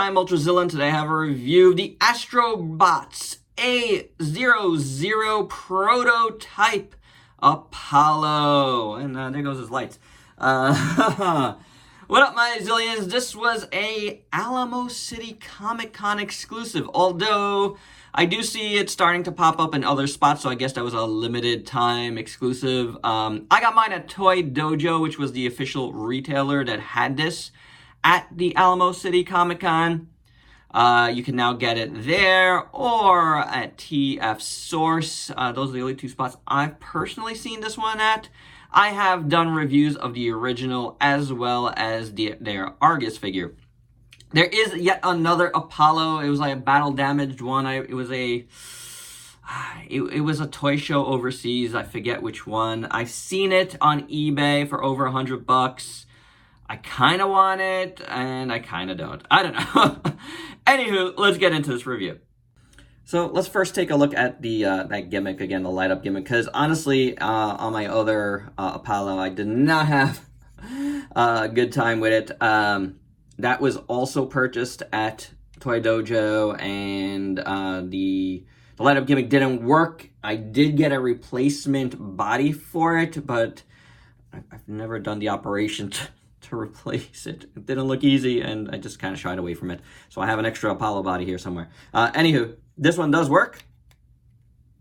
I'm Ultrazilla, and today I have a review of the Astrobots A00 prototype Apollo. And there goes his lights. What up, my zillions? This was a Alamo City Comic-Con exclusive, although I do see it starting to pop up in other spots, so I guess that was a limited time exclusive. I got mine at Toy Dojo, which was the official retailer that had this at the Alamo City Comic-Con. You can now get it there or at TF Source. Those are the only two spots I've personally seen this one at. I have done reviews of the original as well as their Argus figure. There is yet another Apollo. It was like a battle damaged one. It was a toy show overseas. I forget which one. I've seen it on eBay for over $100. I kind of want it, and I kind of don't. I don't know. Anywho, let's get into this review. So let's first take a look at the that gimmick again, the light up gimmick, because honestly, on my other Apollo, I did not have a good time with it. That was also purchased at Toy Dojo, and the light up gimmick didn't work. I did get a replacement body for it, but I've never done the operation to replace it. It didn't look easy, and I just kind of shied away from it. So I have an extra Apollo body here somewhere. Anywho, this one does work.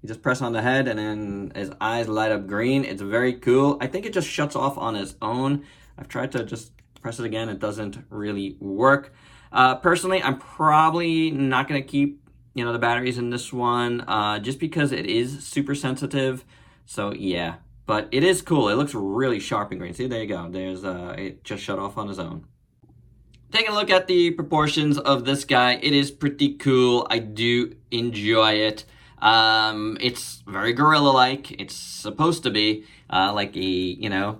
You just press on the head, and then his eyes light up green. It's very cool. I think it just shuts off on its own. I've tried to just press it again. It doesn't really work. Personally, I'm probably not going to keep, the batteries in this one, just because it is super sensitive. So yeah. But it is cool. It looks really sharp and green. See, there you go. There's it just shut off on its own. Taking a look at the proportions of this guy, it is pretty cool. I do enjoy it. It's very gorilla-like. It's supposed to be like a,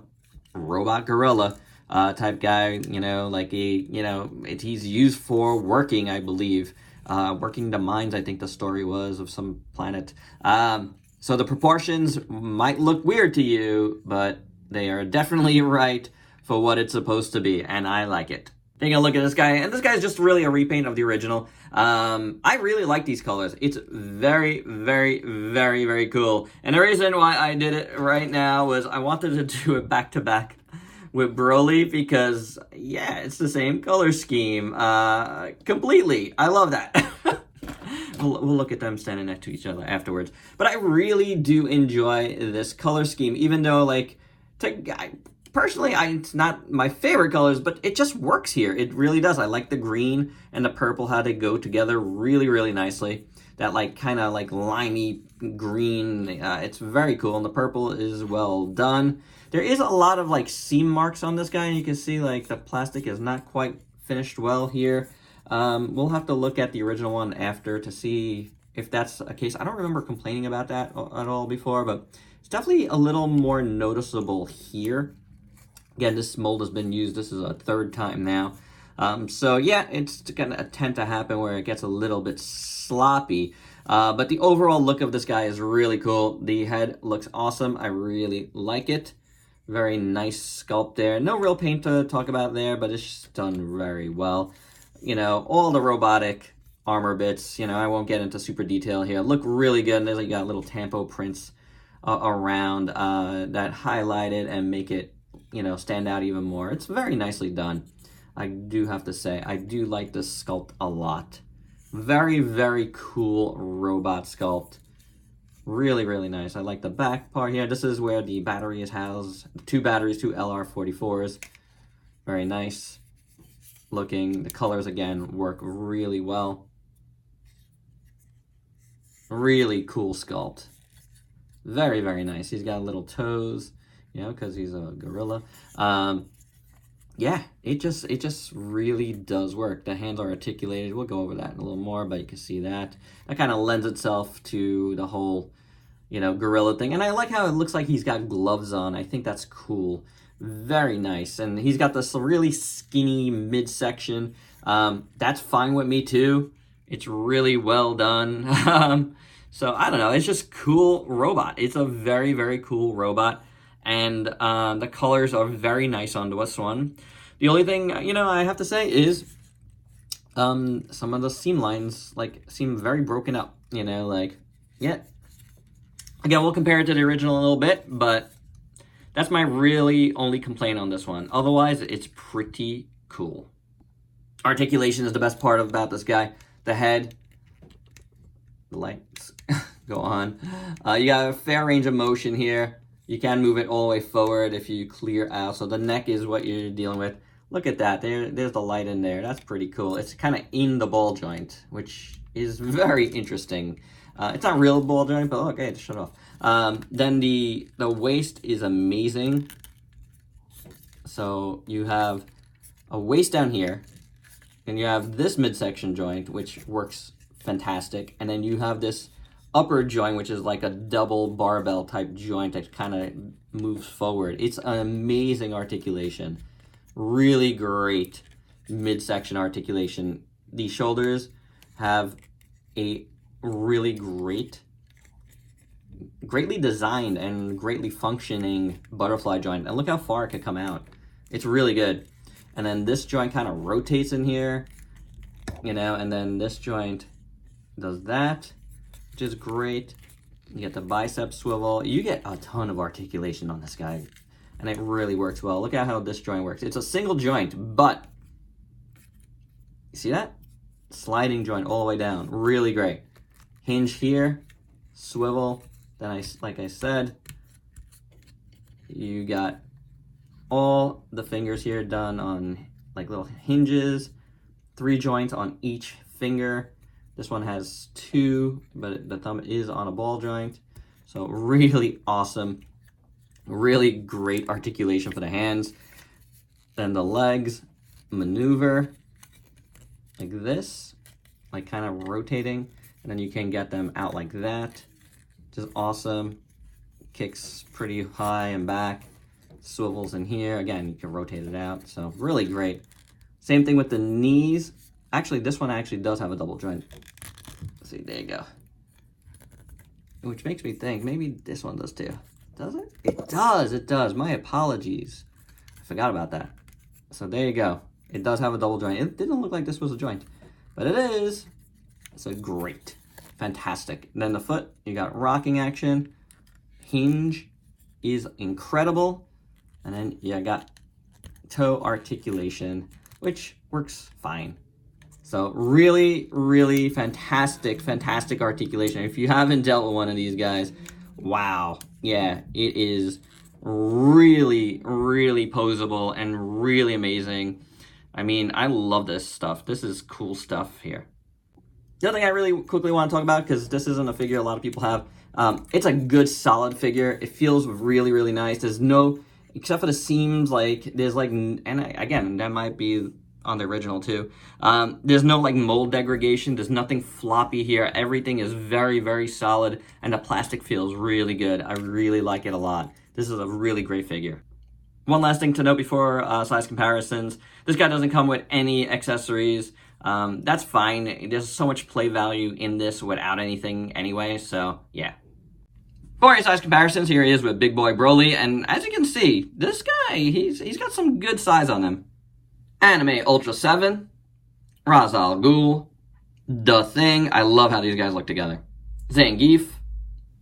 robot gorilla type guy. Like he's used for working, I believe. Working the mines, I think the story was, of some planet. So the proportions might look weird to you, but they are definitely right for what it's supposed to be, and I like it. Taking a look at this guy, and this guy is just really a repaint of the original. I really like these colors. It's very, very, very, very cool. And the reason why I did it right now was I wanted to do it back-to-back with Broly because, yeah, it's the same color scheme completely. I love that. We'll look at them standing next to each other afterwards. But I really do enjoy this color scheme, even though, personally, it's not my favorite colors, but it just works here. It really does. I like the green and the purple, how they go together really, really nicely. That, kind of limey green, it's very cool, and the purple is well done. There is a lot of, seam marks on this guy, and you can see, the plastic is not quite finished well here. We'll have to look at the original one after to see if that's a case. I don't remember complaining about that at all before, but it's definitely a little more noticeable here. Again, this mold has been used. This is a third time now. So yeah, it's going to tend to happen where it gets a little bit sloppy. But the overall look of this guy is really cool. The head looks awesome. I really like it. Very nice sculpt there. No real paint to talk about there, but it's done very well. All the robotic armor bits, I won't get into super detail here, look really good. And there's got little tampo prints around that highlight it and make it, stand out even more. It's very nicely done. I do have to say, I do like this sculpt a lot. Very, very cool robot sculpt. Really, really nice. I like the back part here. This is where the battery is housed. 2 batteries, 2 LR44s. Very nice looking. The colors again work really well. Really cool sculpt. Very, very nice. He's got little toes, because he's a gorilla. Yeah, it just really does work. The hands are articulated. We'll go over that in a little more, but you can see that. That kind of lends itself to the whole, gorilla thing. And I like how it looks like he's got gloves on. I think that's cool. Very nice. And he's got this really skinny midsection. That's fine with me too. It's really well done. So I don't know. It's just cool robot. It's a very, very cool robot. And the colors are very nice on this one. The only thing, I have to say is Some of the seam lines, like, seem very broken up, you know, like, yeah. Again, we'll compare it to the original a little bit, but that's my really only complaint on this one. Otherwise, it's pretty cool. Articulation is the best part about this guy. The head, the lights go on. You got a fair range of motion here. You can move it all the way forward if you clear out. So the neck is what you're dealing with. Look at that. There's the light in there. That's pretty cool. It's kind of in the ball joint, which is very interesting. It's not real ball joint, but okay, it's shut off. Then the waist is amazing. So you have a waist down here, and you have this midsection joint, which works fantastic. And then you have this upper joint, which is like a double barbell type joint that kind of moves forward. It's an amazing articulation. Really great midsection articulation. The shoulders have a really greatly designed and greatly functioning butterfly joint. And look how far it could come out. It's really good. And then this joint kind of rotates in here, you know, and then this joint does that, which is great. You get the bicep swivel. You get a ton of articulation on this guy, and it really works well. Look at how this joint works. It's a single joint, but you see that? Sliding joint all the way down. Really great. Hinge here, swivel. Then like I said, you got all the fingers here done on like little hinges, 3 joints on each finger. This one has 2, but the thumb is on a ball joint. So really awesome, really great articulation for the hands. Then the legs maneuver like this, like kind of rotating, and then you can get them out like that, which is awesome. Kicks pretty high and back. Swivels in here. Again, you can rotate it out. So really great. Same thing with the knees. Actually, this one actually does have a double joint. Let's see, there you go. Which makes me think maybe this one does too. Does it? It does. It does. My apologies. I forgot about that. So there you go. It does have a double joint. It didn't look like this was a joint, but it is. So great. Fantastic. And then the foot, you got rocking action. Hinge is incredible. And then you got toe articulation, which works fine. So really, really fantastic articulation. If you haven't dealt with one of these guys, wow. Yeah, it is really, really posable and really amazing. I mean, I love this stuff. This is cool stuff here. The other thing I really quickly want to talk about, because this isn't a figure a lot of people have, it's a good solid figure. It feels really, really nice. There's no, except for the seams, like, there's like, and again, that might be on the original too. There's no like mold degradation. There's nothing floppy here. Everything is very, very solid, and the plastic feels really good. I really like it a lot. This is a really great figure. One last thing to note before size comparisons. This guy doesn't come with any accessories. That's fine. There's so much play value in this without anything anyway, so yeah. For your size comparisons, here he is with Big Boy Broly, and as you can see, this guy, he's got some good size on him. Anime Ultra 7, Ra's al Ghul, The Thing. I love how these guys look together. Zangief.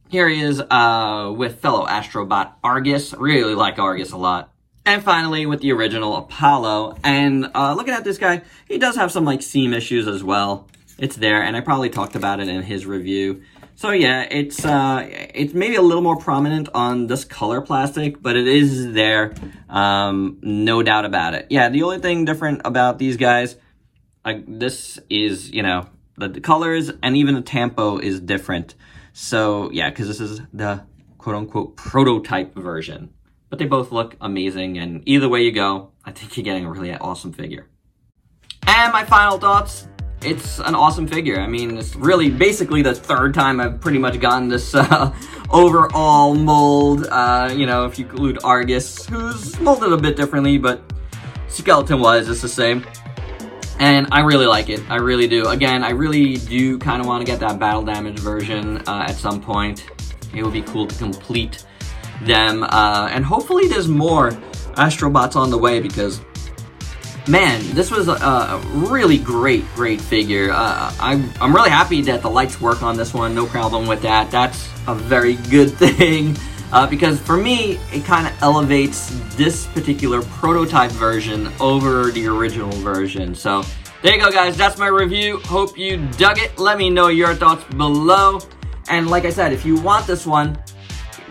Here he is with fellow Astrobot Argus. Really like Argus a lot. And finally, with the original Apollo. And looking at this guy, he does have some like seam issues as well. It's there, and I probably talked about it in his review. So yeah, it's maybe a little more prominent on this color plastic, but it is there, no doubt about it. Yeah, the only thing different about these guys, this is, you know, the colors and even the tempo is different. So yeah, because this is the quote-unquote prototype version. But they both look amazing, and either way you go, I think you're getting a really awesome figure. And my final thoughts. It's an awesome figure. I mean, it's really basically the 3rd time I've pretty much gotten this overall mold. You know, if you include Argus, who's molded a bit differently, but skeleton-wise, it's the same. And I really like it. I really do. Again, I really do kind of want to get that battle damage version at some point. It would be cool to complete them. And hopefully there's more Astrobots on the way, because man, this was a really great figure. I'm really happy that the lights work on this one. No problem with that. That's a very good thing. Because for me, it kind of elevates this particular prototype version over the original version. So there you go, guys. That's my review. Hope you dug it. Let me know your thoughts below. And like I said, if you want this one,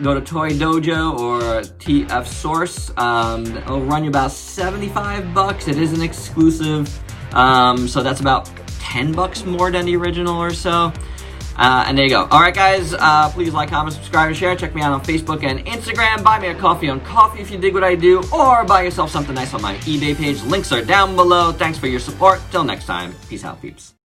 go to Toy Dojo or TF Source. It'll run you about 75 bucks. It is an exclusive, so that's about 10 bucks more than the original or so. And there you go. Alright, guys, please like, comment, subscribe, and share. Check me out on Facebook and Instagram. Buy me a coffee on Coffee if you dig what I do, or buy yourself something nice on my eBay page. Links are down below. Thanks for your support. Till next time. Peace out, peeps.